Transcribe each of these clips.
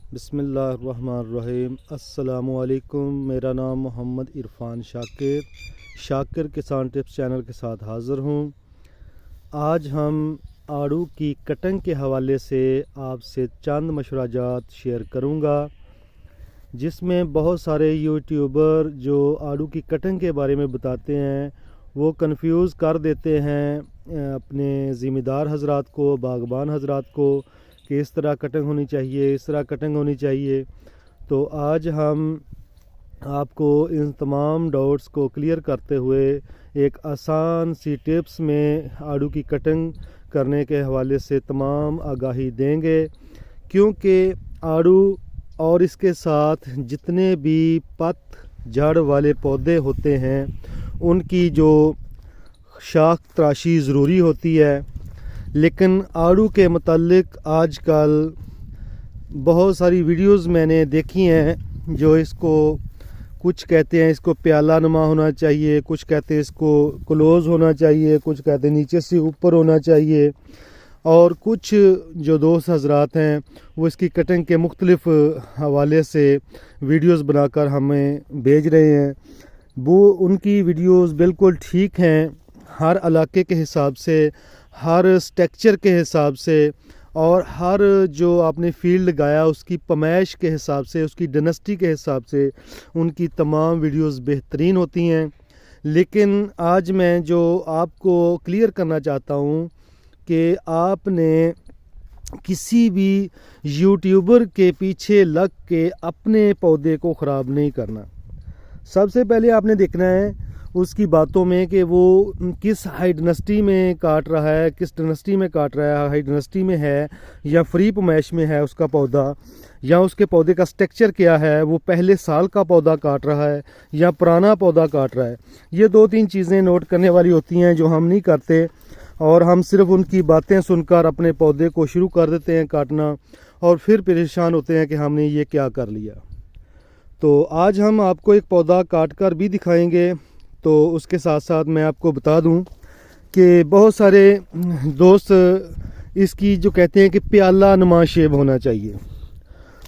बिस्मिल्लाहिर्रहमानिर्रहीम। अस्सलामुअलैकुम। मेरा नाम मोहम्मद इरफान शाकिर किसान टिप्स चैनल के साथ हाज़िर हूँ। आज हम आड़ू की कटिंग के हवाले से आपसे चंद मशवराजात शेयर करूँगा, जिसमें बहुत सारे यूट्यूबर जो आड़ू की कटिंग के बारे में बताते हैं वो कंफ्यूज कर देते हैं अपने ज़िम्मेदार हज़रात को, बागबान हज़रात को, कि इस तरह कटिंग होनी चाहिए, इस तरह कटिंग होनी चाहिए। तो आज हम आपको इन तमाम डाउट्स को क्लियर करते हुए एक आसान सी टिप्स में आड़ू की कटिंग करने के हवाले से तमाम आगाही देंगे, क्योंकि आड़ू और इसके साथ जितने भी पतझड़ वाले पौधे होते हैं उनकी जो शाख तराशी ज़रूरी होती है। लेकिन आड़ू के मुताल्लिक आजकल बहुत सारी वीडियोस मैंने देखी हैं जो इसको कुछ कहते हैं इसको प्याला नुमा होना चाहिए, कुछ कहते हैं इसको क्लोज़ होना चाहिए, कुछ कहते हैं नीचे से ऊपर होना चाहिए, और कुछ जो दोस्त हजरात हैं वो इसकी कटिंग के मुख्तलिफ़ हवाले से वीडियोस बनाकर हमें भेज रहे हैं। वो उनकी वीडियोस बिल्कुल ठीक हैं, हर इलाके के हिसाब से, हर स्ट्रक्चर के हिसाब से, और हर जो आपने फील्ड लगाया उसकी पमैश के हिसाब से, उसकी डायनेस्टी के हिसाब से उनकी तमाम वीडियोस बेहतरीन होती हैं। लेकिन आज मैं जो आपको क्लियर करना चाहता हूँ कि आपने किसी भी यूट्यूबर के पीछे लग के अपने पौधे को ख़राब नहीं करना। सबसे पहले आपने देखना है उसकी बातों में कि वो किस हाई डायनेस्टी में काट रहा है, किस डायनेस्टी में काट रहा है, हाई डायनेस्टी में है या फ्री पमैश में है उसका पौधा, या उसके पौधे का स्ट्रक्चर क्या है, वो पहले साल का पौधा काट रहा है या पुराना पौधा काट रहा है। ये दो तीन चीज़ें नोट करने वाली होती हैं जो हम नहीं करते, और हम सिर्फ उनकी बातें सुनकर अपने पौधे को शुरू कर देते हैं काटना, और फिर परेशान होते हैं कि हमने ये क्या कर लिया। तो आज हम आपको एक पौधा काट कर भी दिखाएंगे। तो उसके साथ साथ मैं आपको बता दूं कि बहुत सारे दोस्त इसकी जो कहते हैं कि प्याला नुमा शेप होना चाहिए,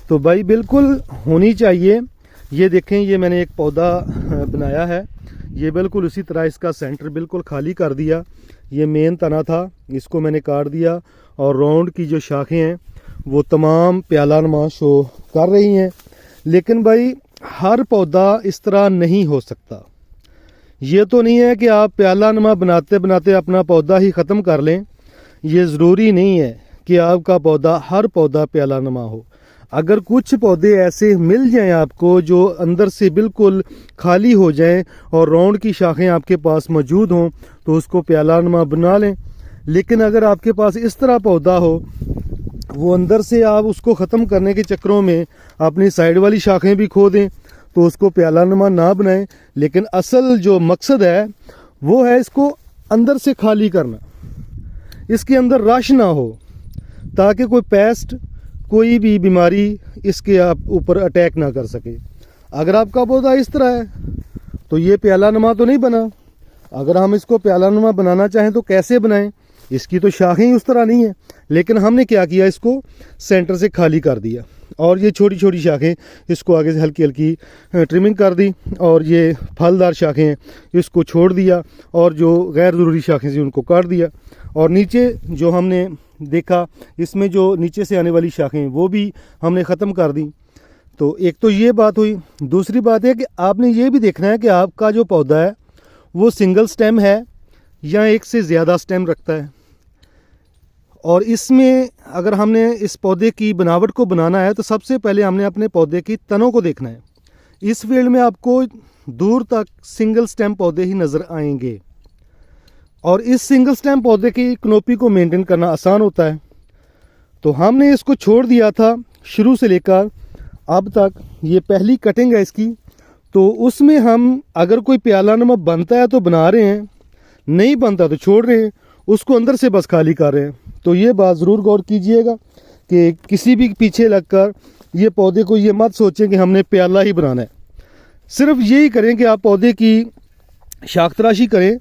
तो भाई बिल्कुल होनी चाहिए। ये देखें, ये मैंने एक पौधा बनाया है, ये बिल्कुल उसी तरह इसका सेंटर बिल्कुल खाली कर दिया। ये मेन तना था, इसको मैंने काट दिया, और राउंड की जो शाखें हैं वो तमाम प्याला नुमा शो कर रही हैं। लेकिन भाई हर पौधा इस तरह नहीं हो सकता। ये तो नहीं है कि आप प्याला नुमा बनाते बनाते अपना पौधा ही ख़त्म कर लें। ये ज़रूरी नहीं है कि आपका पौधा हर पौधा प्याला नुमा हो। अगर कुछ पौधे ऐसे मिल जाएं आपको जो अंदर से बिल्कुल खाली हो जाएं और राउंड की शाखें आपके पास मौजूद हों, तो उसको प्याला नुमा बना लें। लेकिन अगर आपके पास इस तरह पौधा हो, वो अंदर से आप उसको ख़त्म करने के चक्करों में अपनी साइड वाली शाखें भी खो दें, तो उसको प्याला नुमा ना बनाएं। लेकिन असल जो मकसद है वो है इसको अंदर से खाली करना, इसके अंदर रश ना हो, ताकि कोई पेस्ट, कोई भी बीमारी इसके आप ऊपर अटैक ना कर सके। अगर आपका पौधा इस तरह है तो ये प्याला नुमा तो नहीं बना। अगर हम इसको प्याला नुमा बनाना चाहें तो कैसे बनाएं? इसकी तो शाखें ही उस तरह नहीं है। लेकिन हमने क्या किया, इसको सेंटर से खाली कर दिया, और ये छोटी छोटी शाखें इसको आगे से हल्की हल्की ट्रिमिंग कर दी, और ये फलदार शाखें इसको छोड़ दिया, और जो गैर ज़रूरी शाखें थी उनको काट दिया। और नीचे जो हमने देखा, इसमें जो नीचे से आने वाली शाखें वो भी हमने ख़त्म कर दी। तो एक तो ये बात हुई। दूसरी बात है कि आपने ये भी देखना है कि आपका जो पौधा है वो सिंगल स्टेम है या एक से ज़्यादा स्टेम रखता है। और इसमें अगर हमने इस पौधे की बनावट को बनाना है तो सबसे पहले हमने अपने पौधे की तनों को देखना है। इस फील्ड में आपको दूर तक सिंगल स्टेम पौधे ही नज़र आएंगे, और इस सिंगल स्टेम पौधे की कनोपी को मेंटेन करना आसान होता है। तो हमने इसको छोड़ दिया था शुरू से लेकर अब तक, ये पहली कटिंग है इसकी। तो उसमें हम अगर कोई प्याला नुमा बनता है तो बना रहे हैं, नहीं बनता तो छोड़ रहे हैं, उसको अंदर से बस खाली कर रहे हैं। तो ये बात ज़रूर गौर कीजिएगा कि किसी भी पीछे लगकर ये पौधे को ये मत सोचें कि हमने प्याला ही बनाना है। सिर्फ यही करें कि आप पौधे की शाख तराशी करें,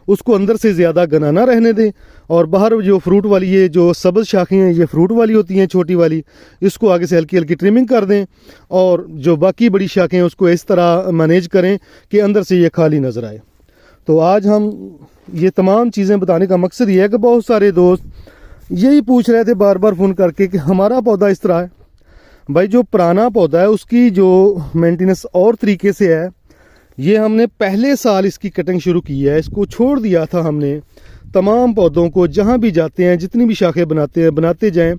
उसको अंदर से ज़्यादा घना ना रहने दें। और बाहर जो फ्रूट वाली ये जो सब्ज़ शाखें हैं ये फ्रूट वाली होती हैं छोटी वाली, इसको आगे से हल्की हल्की ट्रिमिंग कर दें। और जो बाकी बड़ी शाखें हैं उसको इस तरह मैनेज करें कि अंदर से ये खाली नज़र आए। तो आज हम ये तमाम चीज़ें बताने का मकसद ये है कि बहुत सारे दोस्त यही पूछ रहे थे बार बार फ़ोन करके कि हमारा पौधा इस तरह है। भाई जो पुराना पौधा है उसकी जो मेंटेनेंस और तरीके से है, ये हमने पहले साल इसकी कटिंग शुरू की है, इसको छोड़ दिया था हमने। तमाम पौधों को जहाँ भी जाते हैं जितनी भी शाखें बनाते हैं बनाते जाएं,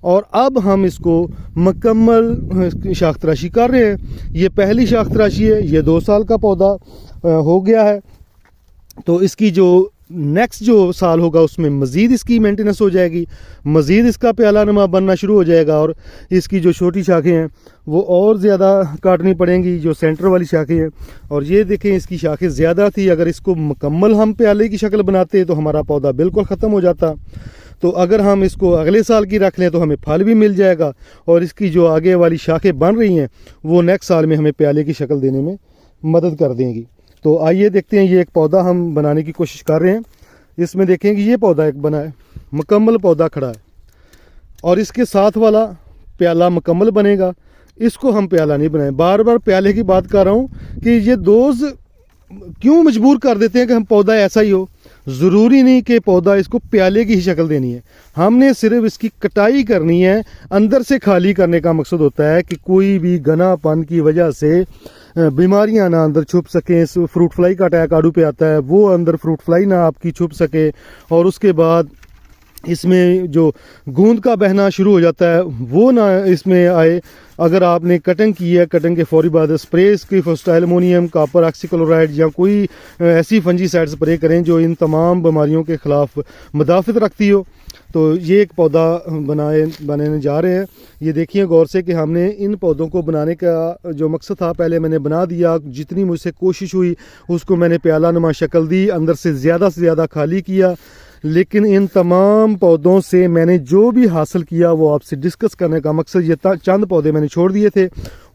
और अब हम इसको मुकम्मल शाख तराशी कर रहे हैं। ये पहली शाख तराशी है, ये 2 साल का पौधा हो गया है। तो इसकी जो नेक्स्ट जो साल होगा उसमें मज़ीद इसकी मेंटेनेंस हो जाएगी, मज़ीद इसका प्याला नुमा बनना शुरू हो जाएगा, और इसकी जो छोटी शाखें हैं वो और ज़्यादा काटनी पड़ेंगी, जो सेंटर वाली शाखें हैं। और ये देखें इसकी शाखें ज़्यादा थी, अगर इसको मुकम्मल हम प्याले की शक्ल बनाते तो हमारा पौधा बिल्कुल ख़त्म हो जाता। तो अगर हम इसको अगले साल की रख लें तो हमें फल भी मिल जाएगा, और इसकी जो आगे वाली शाखें बन रही हैं वो नेक्स्ट साल में हमें प्याले की शक्ल देने में मदद कर देंगी। तो आइए देखते हैं, ये एक पौधा हम बनाने की कोशिश कर रहे हैं। इसमें देखें कि ये पौधा एक बना है, मुकम्मल पौधा खड़ा है, और इसके साथ वाला प्याला मुकम्मल बनेगा। इसको हम प्याला नहीं बनाए। बार बार प्याले की बात कर रहा हूँ कि ये दोस्त क्यों मजबूर कर देते हैं कि हम पौधा ऐसा ही हो। ज़रूरी नहीं कि पौधा इसको प्याले की ही शक्ल देनी है, हमने सिर्फ इसकी कटाई करनी है। अंदर से खाली करने का मकसद होता है कि कोई भी घनापन की वजह से बीमारियां ना अंदर छुप सकें। फ्रूट फ्लाई का अटैक आड़ू पे आता है, वो अंदर फ्रूट फ्लाई ना आपकी छुप सके, और उसके बाद इसमें जो गूंद का बहना शुरू हो जाता है वो ना इसमें आए। अगर आपने कटिंग की है, कटिंग के फौरी बाद स्प्रे की फॉस्टाइल अमोनियम, कॉपर ऑक्सीक्लोराइड या कोई ऐसी फंजीसाइड स्प्रे करें जो इन तमाम बीमारियों के ख़िलाफ़ मुदाफ़त रखती हो। तो ये एक पौधा बनाने जा रहे हैं। ये देखिए गौर से कि हमने इन पौधों को बनाने का जो मकसद था पहले मैंने बना दिया। जितनी मुझसे कोशिश हुई उसको मैंने प्याला नुमा शक्ल दी, अंदर से ज़्यादा खाली किया। लेकिन इन तमाम पौधों से मैंने जो भी हासिल किया वो आपसे डिस्कस करने का मकसद ये था। चंद पौधे मैंने छोड़ दिए थे,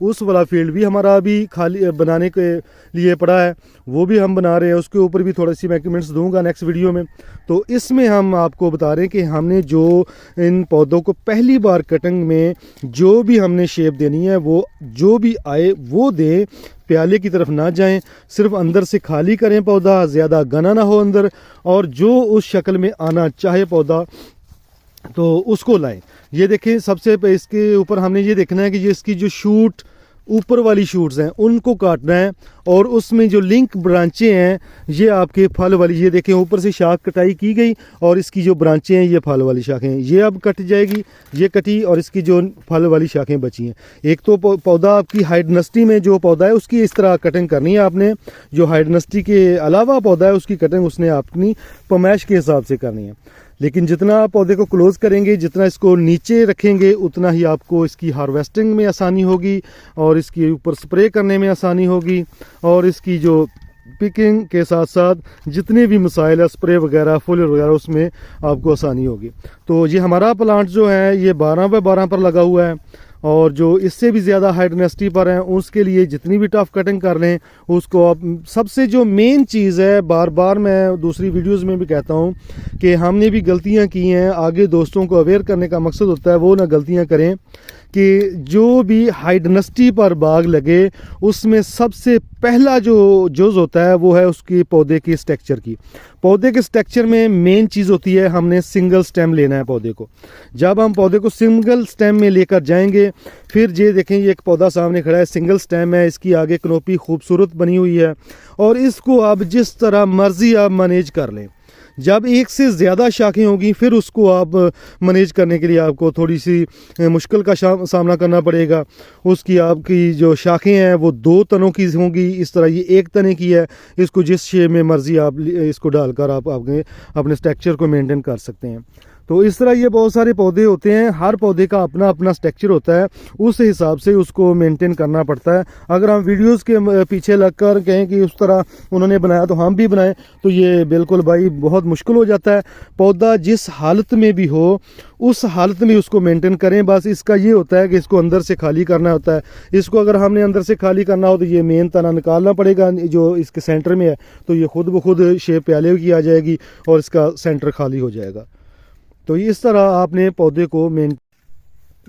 उस वाला फील्ड भी हमारा अभी खाली बनाने के लिए पड़ा है, वो भी हम बना रहे हैं। उसके ऊपर भी थोड़ी सी मैं कमेंट्स दूंगा नेक्स्ट वीडियो में। तो इसमें हम आपको बता रहे हैं कि हमने जो इन पौधों को पहली बार कटिंग में जो भी हमने शेप देनी है वो जो भी आए वो दें, प्याले की तरफ ना जाएं, सिर्फ अंदर से खाली करें पौधा, ज़्यादा घना ना हो अंदर, और जो उस शक्ल में आना चाहे पौधा तो उसको लाएं। ये देखें सबसे इसके ऊपर हमने ये देखना है कि ये इसकी जो शूट ऊपर वाली शूट्स हैं उनको काटना है, और उसमें जो लिंक ब्रांचें हैं ये आपके फल वाली, ये देखें ऊपर से शाख कटाई की गई और इसकी जो ब्रांचें हैं ये फल वाली शाखें हैं, ये अब कट जाएगी, ये कटी और इसकी जो फल वाली शाखें बची हैं। एक तो पौधा आपकी हाई डायनेस्टी में जो पौधा है उसकी इस तरह कटिंग करनी है आपने, जो हाई डायनेस्टी के अलावा पौधा है उसकी कटिंग उसने अपनी पमैश के हिसाब से करनी है। लेकिन जितना आप पौधे को क्लोज करेंगे, जितना इसको नीचे रखेंगे, उतना ही आपको इसकी हार्वेस्टिंग में आसानी होगी, और इसके ऊपर स्प्रे करने में आसानी होगी, और इसकी जो पिकिंग के साथ साथ जितने भी मसाइल है स्प्रे वगैरह फुल वगैरह उसमें आपको आसानी होगी। तो ये हमारा प्लांट जो है ये 12x12 पर लगा हुआ है, और जो इससे भी ज़्यादा हाई डायनेस्टी पर हैं उसके लिए जितनी भी टफ कटिंग कर लें उसको आप, सबसे जो मेन चीज़ है, बार बार मैं दूसरी वीडियोस में भी कहता हूं कि हमने भी गलतियां की हैं, आगे दोस्तों को अवेयर करने का मकसद होता है वो ना गलतियां करें कि जो भी हाई डायनेस्टी पर बाग लगे उसमें सबसे पहला जो जुज़ होता है वो है उसकी पौधे की स्ट्रक्चर की। पौधे के स्ट्रक्चर में मेन चीज़ होती है हमने सिंगल स्टेम लेना है पौधे को। जब हम पौधे को सिंगल स्टेम में लेकर जाएंगे, फिर ये देखें ये एक पौधा सामने खड़ा है, सिंगल स्टेम है, इसकी आगे कनोपी खूबसूरत बनी हुई है, और इसको आप जिस तरह मर्जी आप मैनेज कर लें। जब एक से ज़्यादा शाखें होंगी फिर उसको आप मैनेज करने के लिए आपको थोड़ी सी मुश्किल का सामना करना पड़ेगा। उसकी आपकी जो शाखें हैं वो 2 तनों की होंगी, इस तरह ये 1 तने की है, इसको जिस शेप में मर्ज़ी आप इसको डालकर आप अपने स्ट्रक्चर को मेंटेन कर सकते हैं। तो इस तरह ये बहुत सारे पौधे होते हैं, हर पौधे का अपना अपना स्ट्रक्चर होता है, उस हिसाब से उसको मेंटेन करना पड़ता है। अगर हम वीडियोस के पीछे लगकर कहें कि उस तरह उन्होंने बनाया तो हम भी बनाएं, तो ये बिल्कुल भाई बहुत मुश्किल हो जाता है। पौधा जिस हालत में भी हो उस हालत में उसको मेंटेन करें। बस इसका ये होता है कि इसको अंदर से खाली करना होता है। इसको अगर हमने अंदर से खाली करना हो तो ये मेन तना निकालना पड़ेगा जो इसके सेंटर में है, तो ये खुद ब खुद शेप प्याले की आ जाएगी और इसका सेंटर खाली हो जाएगा। तो इस तरह आपने पौधे को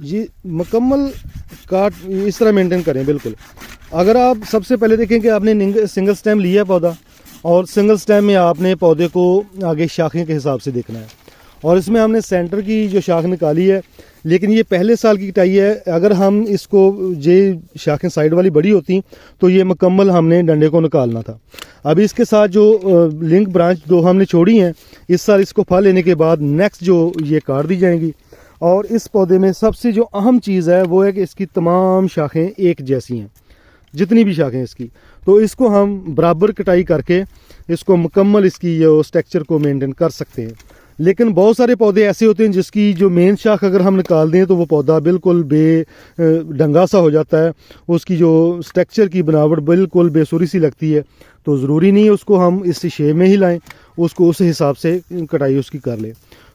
ये मुकम्मल काट इस तरह मेंटेन करें। बिल्कुल अगर आप सबसे पहले देखें कि आपने सिंगल स्टेम लिया पौधा, और सिंगल स्टेम में आपने पौधे को आगे शाखें के हिसाब से देखना है, और इसमें हमने सेंटर की जो शाख निकाली है, लेकिन ये पहले साल की कटाई है। अगर हम इसको ये शाखें साइड वाली बड़ी होती तो ये मुकम्मल हमने डंडे को निकालना था। अभी इसके साथ जो लिंक ब्रांच दो हमने छोड़ी हैं, इस साल इसको फल लेने के बाद नेक्स्ट जो ये काट दी जाएंगी। और इस पौधे में सबसे जो अहम चीज़ है वो है कि इसकी तमाम शाखें एक जैसी हैं, जितनी भी शाखें इसकी। तो इसको हम बराबर कटाई करके इसको मुकम्मल इसकी जो स्ट्रक्चर को मेंटेन कर सकते हैं। लेकिन बहुत सारे पौधे ऐसे होते हैं जिसकी जो मेन शाख अगर हम निकाल दें तो वो पौधा बिल्कुल डंगा सा हो जाता है, उसकी जो स्ट्रक्चर की बनावट बिल्कुल बेसुरी सी लगती है। तो ज़रूरी नहीं है उसको हम इस शेप में ही लाएं, उसको उस हिसाब से कटाई उसकी कर लें।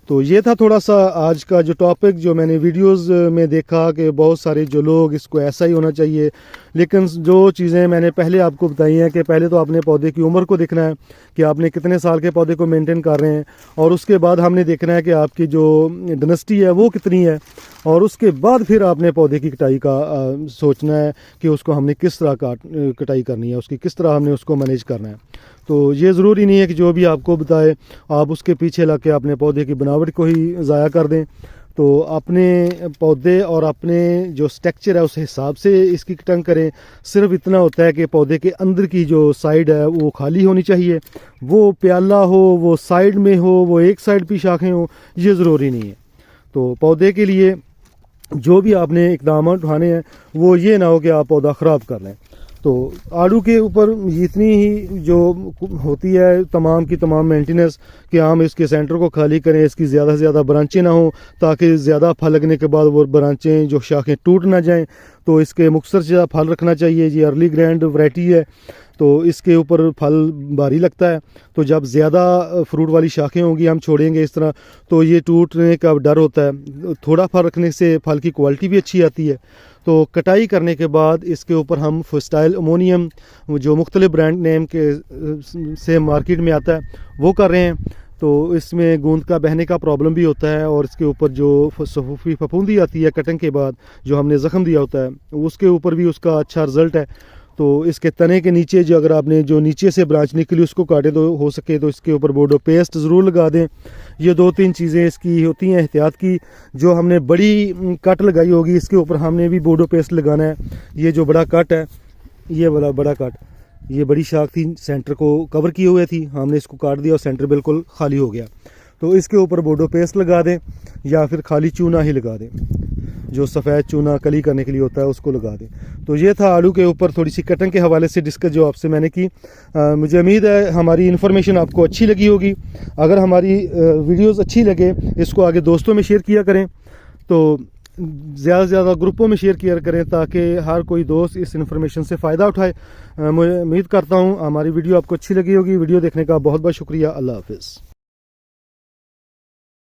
तो ये था थोड़ा सा आज का जो टॉपिक, जो मैंने वीडियोस में देखा कि बहुत सारे जो लोग इसको ऐसा ही होना चाहिए। लेकिन जो चीज़ें मैंने पहले आपको बताई हैं कि पहले तो आपने पौधे की उम्र को देखना है कि आपने कितने साल के पौधे को मेंटेन कर रहे हैं, और उसके बाद हमने देखना है कि आपकी जो डिनेसिटी है वो कितनी है, और उसके बाद फिर आपने पौधे की कटाई का सोचना है कि उसको हमने किस तरह कटाई करनी है, उसकी किस तरह हमने उसको मैनेज करना है। तो ये ज़रूरी नहीं है कि जो भी आपको बताए आप उसके पीछे लग के अपने पौधे की बनावट को ही ज़ाया कर दें। तो अपने पौधे और अपने जो स्ट्रक्चर है उस हिसाब से इसकी कटिंग करें। सिर्फ इतना होता है कि पौधे के अंदर की जो साइड है वो खाली होनी चाहिए, वो प्याला हो, वो साइड में हो, वो एक साइड पे शाखें हो, ये ज़रूरी नहीं है। तो पौधे के लिए जो भी आपने इकदाम उठाने हैं वो ये ना हो कि आप पौधा ख़राब कर लें। तो आड़ू के ऊपर इतनी ही जो होती है तमाम की तमाम मेंटेनेंस कि हम इसके सेंटर को खाली करें, इसकी ज़्यादा से ज़्यादा ब्रांचें ना हो, ताकि ज़्यादा फल लगने के बाद वो ब्रांचें जो शाखें टूट ना जाएं। तो इसके मुख्तसर से ज़्यादा फल रखना चाहिए। ये अर्ली ग्रैंड वैरायटी है, तो इसके ऊपर फल भारी लगता है। तो जब ज़्यादा फ्रूट वाली शाखें होंगी हम छोड़ेंगे इस तरह, तो ये टूटने का डर होता है। थोड़ा फल रखने से फल की क्वालिटी भी अच्छी आती है। तो कटाई करने के बाद इसके ऊपर हम फुस्टाइल अमोनियम जो मुख्तलिफ ब्रांड नेम के से मार्केट में आता है वो कर रहे हैं। तो इसमें गूंद का बहने का प्रॉब्लम भी होता है, और इसके ऊपर जो सफूफी फफूंदी आती है कटिंग के बाद जो हमने ज़ख्म दिया होता है उसके ऊपर भी उसका अच्छा रिज़ल्ट है। तो इसके तने के नीचे जो अगर आपने जो नीचे से ब्रांच निकली उसको काटे तो हो सके तो इसके ऊपर बोर्डो पेस्ट ज़रूर लगा दें। ये 2-3 चीज़ें इसकी होती हैं एहतियात की। जो हमने बड़ी कट लगाई होगी इसके ऊपर हमने भी बोर्डो पेस्ट लगाना है। ये जो बड़ा कट है, ये वाला बड़ा कट, ये बड़ी शाख थी, सेंटर को कवर किए हुए थी, हमने इसको काट दिया और सेंटर बिल्कुल खाली हो गया। तो इसके ऊपर बोर्डो पेस्ट लगा दें या फिर खाली चूना ही लगा दें, जो सफ़ेद चूना कली करने के लिए होता है उसको लगा दें। तो ये था आलू के ऊपर थोड़ी सी कटिंग के हवाले से डिस्कस जो आपसे मैंने की। मुझे उम्मीद है हमारी इन्फॉर्मेशन आपको अच्छी लगी होगी। अगर हमारी वीडियोस अच्छी लगे इसको आगे दोस्तों में शेयर किया करें, तो ज़्यादा से ज़्यादा ग्रुपों में शेयर किया करें ताकि हर कोई दोस्त इस इन्फॉर्मेशन से फ़ायदा उठाए। मैं उम्मीद करता हूँ हमारी वीडियो आपको अच्छी लगी होगी। वीडियो देखने का बहुत बहुत शुक्रिया। अल्लाह हाफ़िज़।